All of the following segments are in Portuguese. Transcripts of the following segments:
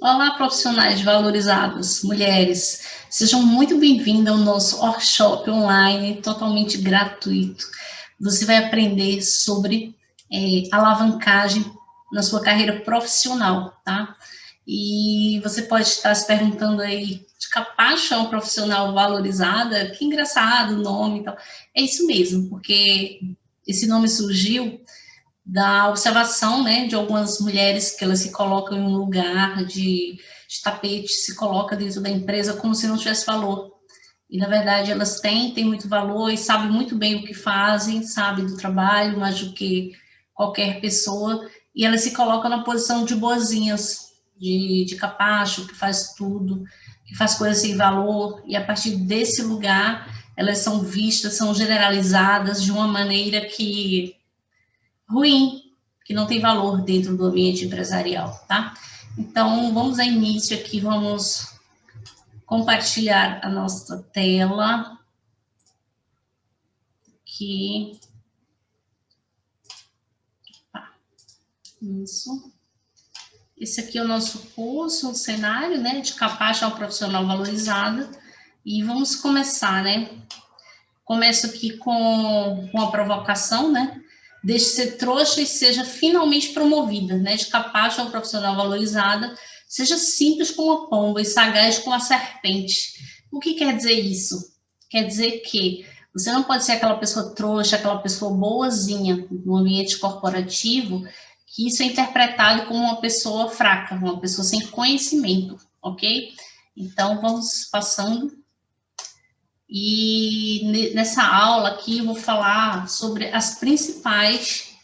Olá, profissionais valorizados, mulheres. Sejam muito bem-vindas ao nosso workshop online, totalmente gratuito. Você vai aprender sobre alavancagem na sua carreira profissional, tá? E você pode estar se perguntando aí, de capaz é um profissional valorizada? Que engraçado o nome e tal. É isso mesmo, porque esse nome surgiu da observação, né, de algumas mulheres que elas se colocam em um lugar de tapete, se coloca dentro da empresa como se não tivesse valor. E, na verdade, elas têm muito valor e sabem muito bem o que fazem, sabem do trabalho, mais do que qualquer pessoa, e elas se colocam na posição de boazinhas, de capacho, que faz tudo, que faz coisas sem valor, e a partir desse lugar, elas são vistas, são generalizadas de uma maneira que ruim, que não tem valor dentro do ambiente empresarial, tá? Então, vamos a início aqui, vamos compartilhar a nossa tela, aqui, isso. Esse aqui é o nosso curso, o cenário, né, de capaz a uma profissional valorizada, e vamos começar, né? Começo aqui com a provocação, né? Deixe de ser trouxa e seja finalmente promovida, né? De capaz a uma profissional valorizada, seja simples como a pomba e sagaz como a serpente. O que quer dizer isso? Quer dizer que você não pode ser aquela pessoa trouxa, aquela pessoa boazinha no ambiente corporativo, que isso é interpretado como uma pessoa fraca, uma pessoa sem conhecimento, ok? Então, vamos passando. E nessa aula aqui eu vou falar sobre as principais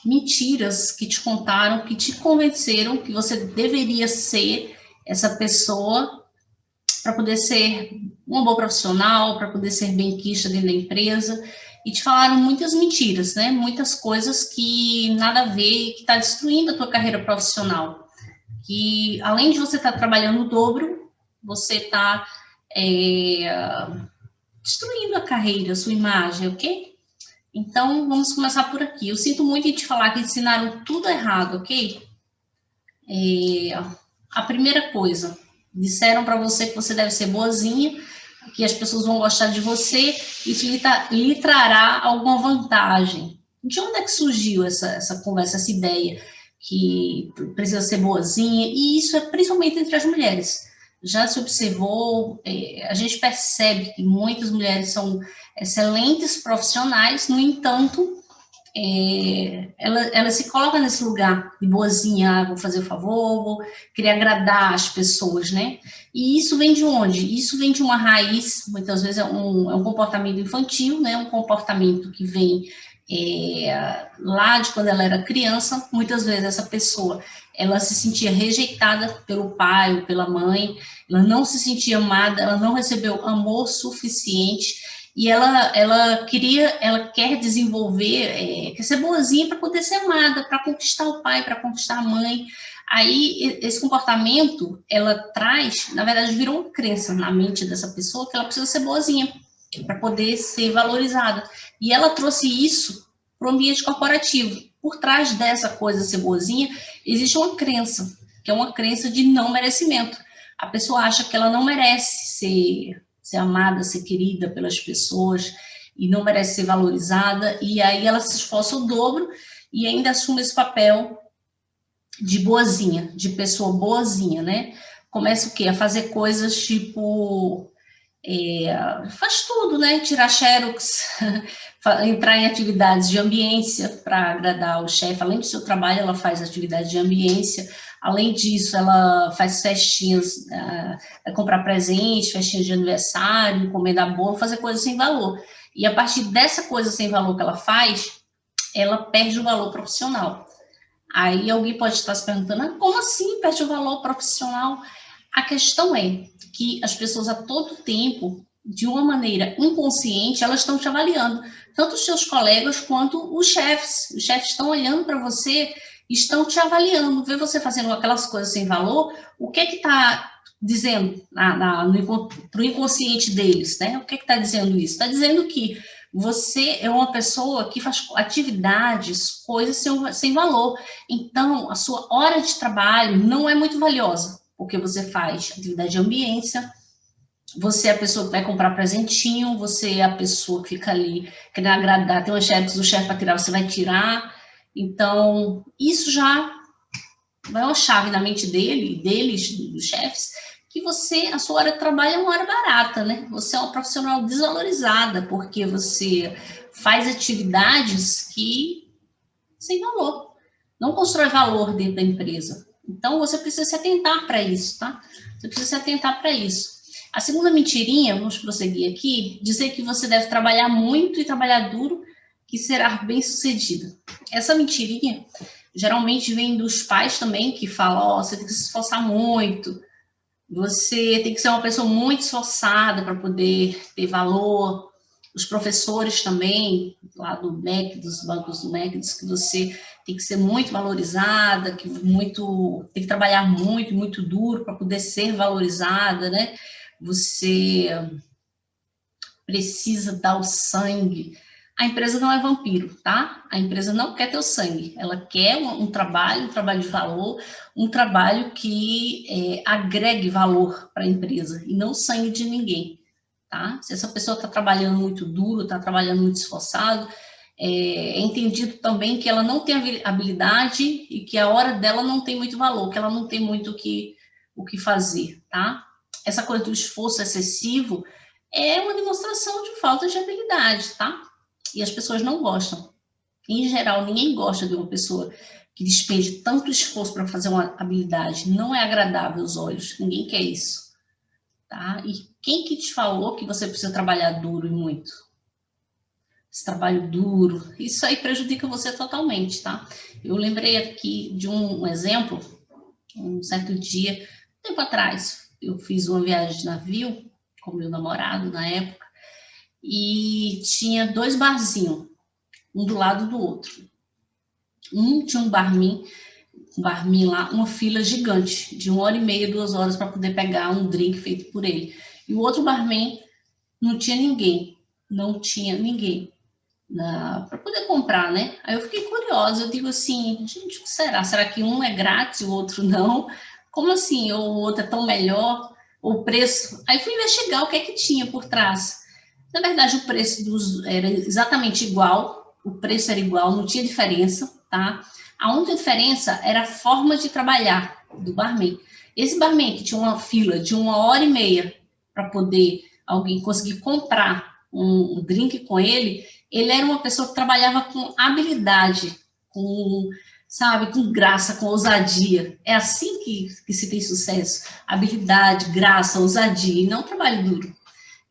mentiras que te contaram, que te convenceram que você deveria ser essa pessoa para poder ser uma boa profissional, para poder ser benquista dentro da empresa. E te falaram muitas mentiras, né? Muitas coisas que nada a ver, que está destruindo a tua carreira profissional. Que além de você estar trabalhando o dobro, você está destruindo a carreira, a sua imagem, ok? Então, vamos começar por aqui. Eu sinto muito em te falar que ensinaram tudo errado, ok? A primeira coisa, disseram para você que você deve ser boazinha, que as pessoas vão gostar de você, isso lhe trará alguma vantagem. De onde é que surgiu essa conversa, essa ideia que precisa ser boazinha? E isso é principalmente entre as mulheres. Já se observou, a gente percebe que muitas mulheres são excelentes profissionais, no entanto, ela se coloca nesse lugar de boazinha, vou fazer o favor, vou querer agradar as pessoas, né? E isso vem de onde? Isso vem de uma raiz, muitas vezes é um comportamento infantil, né? Um comportamento que vem lá de quando ela era criança. Muitas vezes essa pessoa, ela se sentia rejeitada pelo pai ou pela mãe, ela não se sentia amada, ela não recebeu amor suficiente, e ela quer desenvolver, quer ser boazinha para poder ser amada, para conquistar o pai, para conquistar a mãe. Aí, esse comportamento, ela traz, na verdade, virou uma crença na mente dessa pessoa que ela precisa ser boazinha para poder ser valorizada. E ela trouxe isso para o ambiente corporativo. Por trás dessa coisa ser boazinha, existe uma crença, que é uma crença de não merecimento. A pessoa acha que ela não merece ser amada, ser querida pelas pessoas, e não merece ser valorizada, e aí ela se esforça o dobro e ainda assume esse papel de boazinha, de pessoa boazinha, né? Começa o quê? A fazer coisas tipo faz tudo, né? Tirar xerox, entrar em atividades de ambiência para agradar o chefe. Além do seu trabalho, ela faz atividade de ambiência. Além disso, ela faz festinhas, comprar presente, festinhas de aniversário, encomendar bolo, fazer coisas sem valor. E a partir dessa coisa sem valor que ela faz, ela perde o valor profissional. Aí alguém pode estar se perguntando, como assim perde o valor profissional? A questão é que as pessoas a todo tempo, de uma maneira inconsciente, elas estão te avaliando. Tanto os seus colegas quanto os chefes. Os chefes estão olhando para você, estão te avaliando. Vê você fazendo aquelas coisas sem valor, o que está dizendo para o inconsciente deles, né? O que está dizendo isso? Está dizendo que você é uma pessoa que faz atividades, coisas sem valor. Então, a sua hora de trabalho não é muito valiosa, porque você faz atividade de ambiência, você é a pessoa que vai comprar presentinho, você é a pessoa que fica ali querendo agradar, tem uma chefe, o chefe para tirar, você vai tirar. Então, isso já vai uma chave na mente deles, dos chefes, que a sua hora de trabalho é uma hora barata, né? Você é uma profissional desvalorizada, porque você faz atividades que sem valor, não constrói valor dentro da empresa. Então, você precisa se atentar para isso, tá? Você precisa se atentar para isso. A segunda mentirinha, vamos prosseguir aqui, dizer que você deve trabalhar muito e trabalhar duro, que será bem-sucedido. Essa mentirinha geralmente vem dos pais também, que falam, você tem que se esforçar muito, você tem que ser uma pessoa muito esforçada para poder ter valor. Os professores também, lá do MEC, dos bancos do MEC, diz que você tem que ser muito valorizada, tem que trabalhar muito, muito duro para poder ser valorizada, né? Você precisa dar o sangue. A empresa não é vampiro, tá? A empresa não quer teu sangue. Ela quer um trabalho de valor, um trabalho que agregue valor para a empresa e não sangue de ninguém, tá? Se essa pessoa está trabalhando muito duro, está trabalhando muito esforçado, é entendido também que ela não tem habilidade e que a hora dela não tem muito valor, que ela não tem muito o que fazer, tá? Essa coisa do esforço excessivo é uma demonstração de falta de habilidade, tá? E as pessoas não gostam. Em geral, ninguém gosta de uma pessoa que despende tanto esforço para fazer uma habilidade. Não é agradável aos olhos. Ninguém quer isso, tá? E quem que te falou que você precisa trabalhar duro e muito? Esse trabalho duro, isso aí prejudica você totalmente, tá? Eu lembrei aqui de um exemplo, um certo dia, tempo atrás, eu fiz uma viagem de navio com meu namorado na época, e tinha 2 barzinhos, um do lado do outro. Um tinha um barman lá, uma fila gigante, de 1h30, 2 horas, para poder pegar um drink feito por ele. E o outro barman não tinha ninguém para poder comprar, né? Aí eu fiquei curiosa, eu digo assim, gente, o que será? Será que um é grátis e o outro não? Como assim? Ou o outro é tão melhor? O preço? Aí fui investigar o que é que tinha por trás. Na verdade, o preço era exatamente igual, o preço era igual, não tinha diferença, tá? A única diferença era a forma de trabalhar do barman. Esse barman que tinha uma fila de 1h30 para poder alguém conseguir comprar um drink com ele era uma pessoa que trabalhava com habilidade, com graça, com ousadia. É assim que se tem sucesso. Habilidade, graça, ousadia, e não trabalho duro.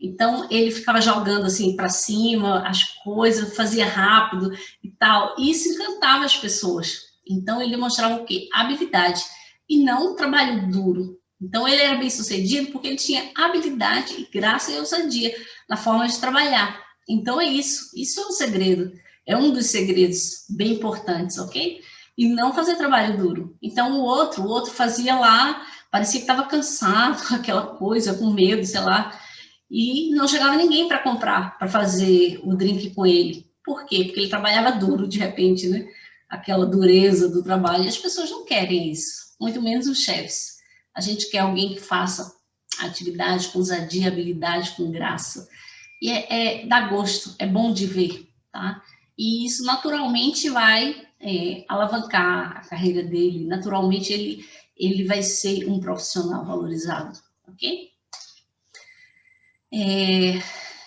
Então, ele ficava jogando assim para cima as coisas, fazia rápido e tal. E isso encantava as pessoas. Então, ele mostrava o quê? Habilidade e não trabalho duro. Então, ele era bem sucedido porque ele tinha habilidade, graça e ousadia na forma de trabalhar. Então, é isso. Isso é um segredo. É um dos segredos bem importantes, ok? E não fazer trabalho duro. Então, o outro fazia lá, parecia que estava cansado com aquela coisa, com medo, sei lá. E não chegava ninguém para comprar, para fazer o drink com ele. Por quê? Porque ele trabalhava duro, de repente, né? Aquela dureza do trabalho. E as pessoas não querem isso, muito menos os chefes. A gente quer alguém que faça atividade com ousadia, habilidade, com graça. E dá gosto, é bom de ver, tá? E isso naturalmente vai alavancar a carreira dele. Naturalmente ele vai ser um profissional valorizado, ok?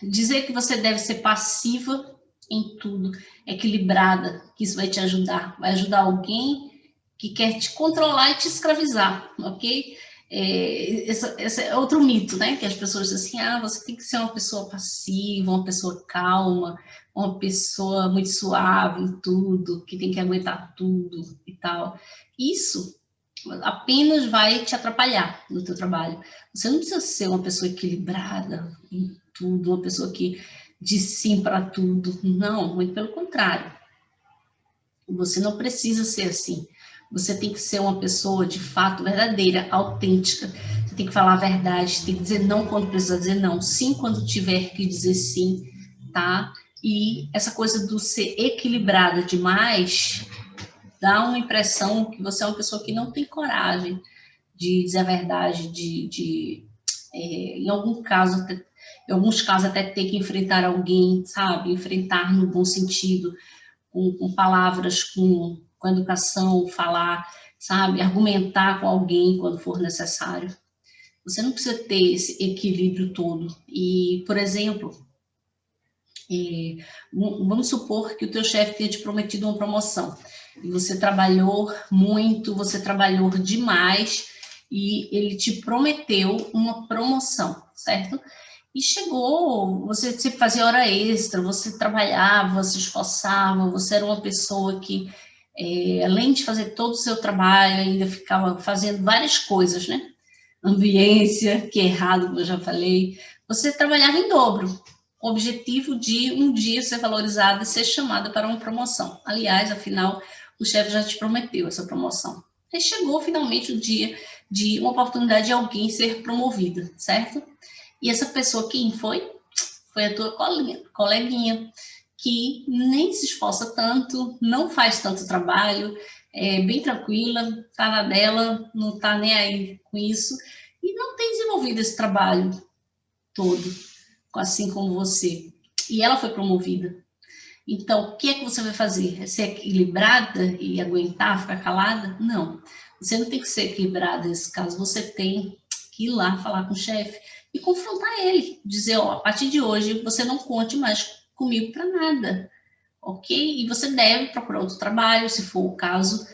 Dizer que você deve ser passiva em tudo, equilibrada, que isso vai te ajudar. Vai ajudar alguém que quer te controlar e te escravizar, ok? Esse é outro mito, né? Que as pessoas dizem assim, você tem que ser uma pessoa passiva, uma pessoa calma, uma pessoa muito suave em tudo, que tem que aguentar tudo e tal. Isso apenas vai te atrapalhar no teu trabalho. Você não precisa ser uma pessoa equilibrada em tudo, uma pessoa que diz sim para tudo. Não, muito pelo contrário. Você não precisa ser assim. Você tem que ser uma pessoa de fato verdadeira, autêntica. Você tem que falar a verdade, tem que dizer não quando precisa dizer não, sim quando tiver que dizer sim, tá? E essa coisa do ser equilibrada demais dá uma impressão que você é uma pessoa que não tem coragem, de dizer a verdade, em alguns casos até ter que enfrentar alguém, sabe? Enfrentar no bom sentido, com palavras, com educação, falar, sabe? Argumentar com alguém quando for necessário. Você não precisa ter esse equilíbrio todo. E, por exemplo, vamos supor que o teu chefe tenha te prometido uma promoção. E você trabalhou muito, você trabalhou demais, e ele te prometeu uma promoção, certo? E chegou, você sempre fazia hora extra, você trabalhava, se esforçava, você era uma pessoa que, além de fazer todo o seu trabalho, ainda ficava fazendo várias coisas, né? Ambiência, que é errado, como eu já falei, você trabalhava em dobro, com o objetivo de um dia ser valorizada e ser chamada para uma promoção. Aliás, afinal, o chefe já te prometeu essa promoção. Aí chegou finalmente o dia de uma oportunidade de alguém ser promovida, certo? E essa pessoa, quem foi? Foi a tua coleguinha, que nem se esforça tanto, não faz tanto trabalho, é bem tranquila, tá na dela, não tá nem aí com isso, e não tem desenvolvido esse trabalho todo, assim como você. E ela foi promovida. Então, o que é que você vai fazer? É ser equilibrada e aguentar, ficar calada? Não. Você não tem que ser equilibrada nesse caso, você tem que ir lá falar com o chefe e confrontar ele, dizer, ó, a partir de hoje você não conte mais comigo para nada, ok? E você deve procurar outro trabalho, se for o caso,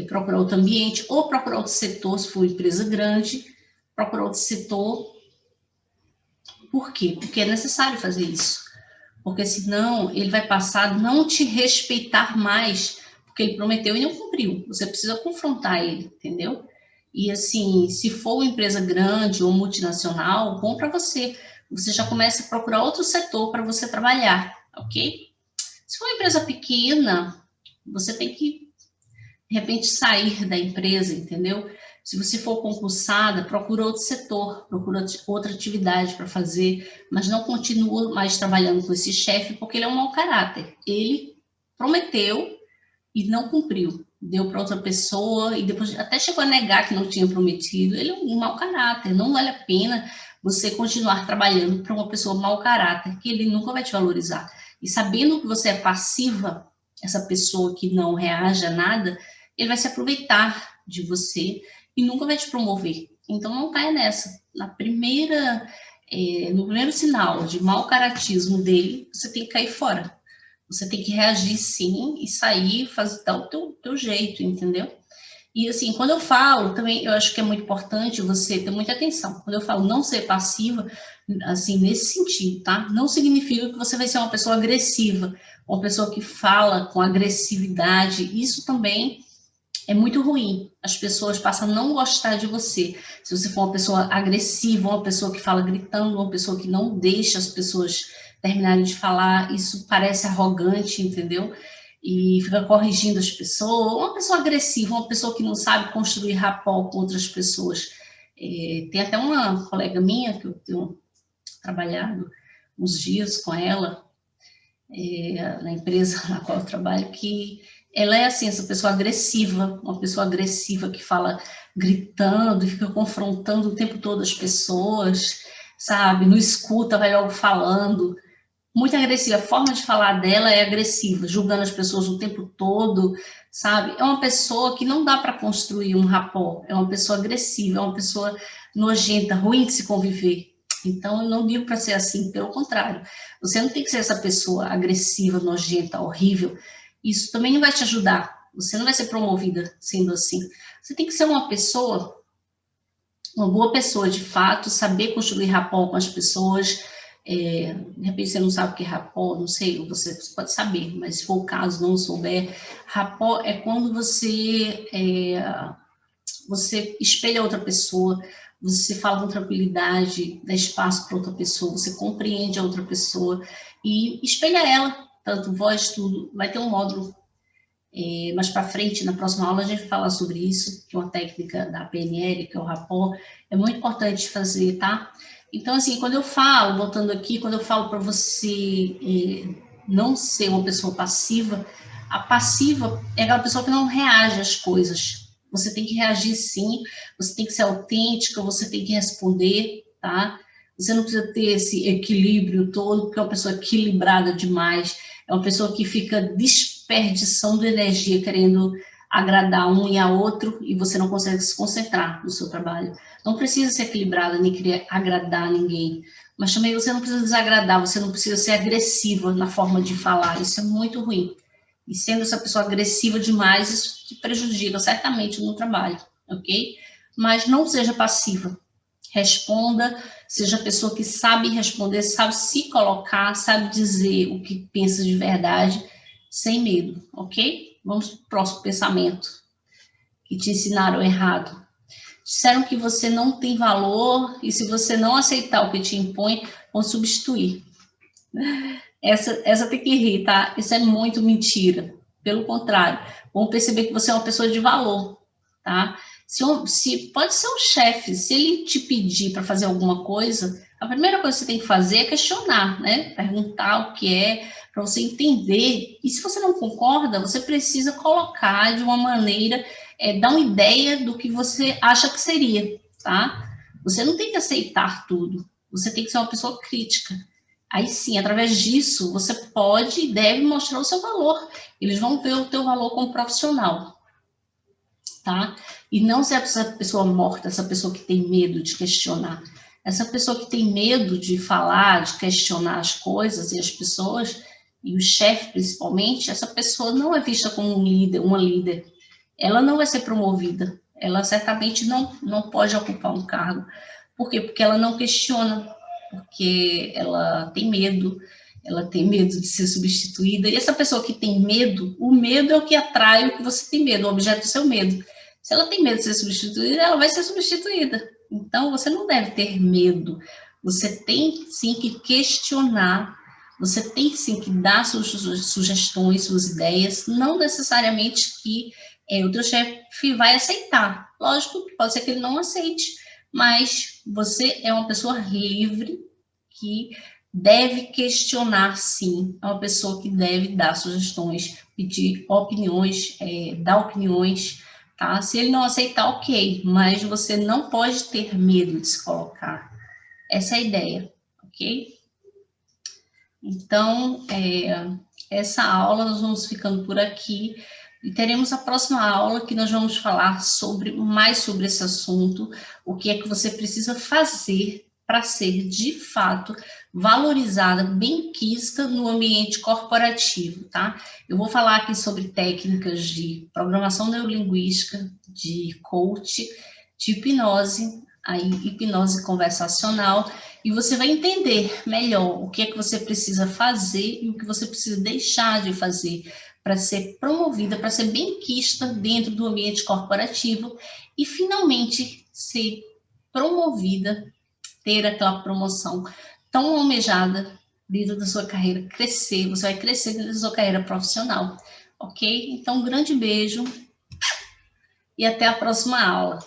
procurar outro ambiente, ou procurar outro setor, se for empresa grande, procurar outro setor. Por quê? Porque é necessário fazer isso. Porque senão ele vai passar a não te respeitar mais, porque ele prometeu e não cumpriu. Você precisa confrontar ele, entendeu? E assim, se for uma empresa grande ou multinacional, bom para você. Você já começa a procurar outro setor para você trabalhar, ok? Se for uma empresa pequena, você tem que, de repente, sair da empresa, entendeu? Se você for concursada, procura outro setor, procura outra atividade para fazer, mas não continua mais trabalhando com esse chefe, porque ele é um mau caráter. Ele prometeu e não cumpriu. Deu para outra pessoa e depois até chegou a negar que não tinha prometido. Ele é um mau caráter. Não vale a pena você continuar trabalhando para uma pessoa mau caráter, que ele nunca vai te valorizar. E sabendo que você é passiva, essa pessoa que não reage a nada, ele vai se aproveitar de você e nunca vai te promover. Então não caia nessa. No primeiro sinal de mau caratismo dele, você tem que cair fora. Você tem que reagir sim e sair, dar o teu jeito, entendeu? E assim, quando eu falo, também eu acho que é muito importante você ter muita atenção. Quando eu falo não ser passiva, assim, nesse sentido, tá? Não significa que você vai ser uma pessoa agressiva, uma pessoa que fala com agressividade. Isso também é muito ruim. As pessoas passam a não gostar de você. Se você for uma pessoa agressiva, uma pessoa que fala gritando, uma pessoa que não deixa as pessoas terminarem de falar, isso parece arrogante, entendeu? E fica corrigindo as pessoas. Uma pessoa agressiva, uma pessoa que não sabe construir rapport com outras pessoas. Tem até uma colega minha, que eu tenho trabalhado uns dias com ela, na empresa na qual eu trabalho, que ela é assim, essa pessoa agressiva, uma pessoa agressiva que fala gritando e fica confrontando o tempo todo as pessoas, sabe? Não escuta, vai logo falando. Muito agressiva, a forma de falar dela é agressiva, julgando as pessoas o tempo todo, sabe? É uma pessoa que não dá para construir um rapport, é uma pessoa agressiva, é uma pessoa nojenta, ruim de se conviver. Então, eu não digo para ser assim, pelo contrário. Você não tem que ser essa pessoa agressiva, nojenta, horrível. Isso também não vai te ajudar. Você não vai ser promovida sendo assim. Você tem que ser uma pessoa, uma boa pessoa de fato, saber construir rapport com as pessoas. De repente você não sabe o que é rapport, não sei, você pode saber, mas se for o caso, não souber, rapport é quando você espelha outra pessoa, você fala com tranquilidade, dá espaço para outra pessoa, você compreende a outra pessoa e espelha ela, tanto voz, tudo. Vai ter um módulo mais para frente, na próxima aula, a gente vai falar sobre isso, que é uma técnica da PNL, que é o rapport, é muito importante fazer, tá? Então, assim, quando eu falo, voltando aqui, quando eu falo para você não ser uma pessoa passiva, a passiva é aquela pessoa que não reage às coisas, você tem que reagir sim, você tem que ser autêntica, você tem que responder, tá? Você não precisa ter esse equilíbrio todo, porque é uma pessoa equilibrada demais, é uma pessoa que fica desperdiçando energia, querendo agradar um e a outro, e você não consegue se concentrar no seu trabalho. Não precisa ser equilibrada, nem querer agradar ninguém, mas também você não precisa desagradar, você não precisa ser agressiva na forma de falar, isso é muito ruim. E sendo essa pessoa agressiva demais, isso te prejudica certamente no trabalho, ok? Mas não seja passiva. Responda, seja a pessoa que sabe responder, sabe se colocar, sabe dizer o que pensa de verdade, sem medo, ok? Vamos para o próximo pensamento, que te ensinaram errado. Disseram que você não tem valor e se você não aceitar o que te impõe, vão substituir. Essa tem que rir, tá? Isso é muito mentira. Pelo contrário, vão perceber que você é uma pessoa de valor, tá? Se pode ser um chefe, se ele te pedir para fazer alguma coisa, a primeira coisa que você tem que fazer é questionar, né? Perguntar o que é, para você entender. E se você não concorda, você precisa colocar de uma maneira, dar uma ideia do que você acha que seria, tá? Você não tem que aceitar tudo, você tem que ser uma pessoa crítica. Aí sim, através disso, você pode e deve mostrar o seu valor. Eles vão ver o teu valor como profissional, tá? E não ser essa pessoa morta, essa pessoa que tem medo de questionar. Essa pessoa que tem medo de falar, de questionar as coisas e as pessoas, e o chefe principalmente, essa pessoa não é vista como um líder, uma líder. Ela não vai ser promovida. Ela certamente não pode ocupar um cargo. Por quê? Porque ela não questiona, porque ela tem medo de ser substituída. E essa pessoa que tem medo, o medo é o que atrai o que você tem medo, o objeto do seu medo. Se ela tem medo de ser substituída, ela vai ser substituída. Então, você não deve ter medo. Você tem, sim, que questionar. Você tem, sim, que dar suas sugestões, suas ideias. Não necessariamente que o teu chefe vai aceitar. Lógico que pode ser que ele não aceite, mas você é uma pessoa livre que deve questionar, sim. É uma pessoa que deve dar sugestões, pedir opiniões, dar opiniões, tá? Se ele não aceitar, ok, mas você não pode ter medo de se colocar. Essa é a ideia, ok? Então, essa aula nós vamos ficando por aqui e teremos a próxima aula que nós vamos falar mais sobre esse assunto, o que é que você precisa fazer para ser, de fato, valorizada, benquista no ambiente corporativo, tá? Eu vou falar aqui sobre técnicas de programação neurolinguística, de coach, de hipnose, aí hipnose conversacional, e você vai entender melhor o que é que você precisa fazer e o que você precisa deixar de fazer para ser promovida, para ser benquista dentro do ambiente corporativo e finalmente ser promovida, ter aquela promoção tão almejada dentro da sua carreira, crescer, você vai crescer dentro da sua carreira profissional, ok? Então, um grande beijo e até a próxima aula.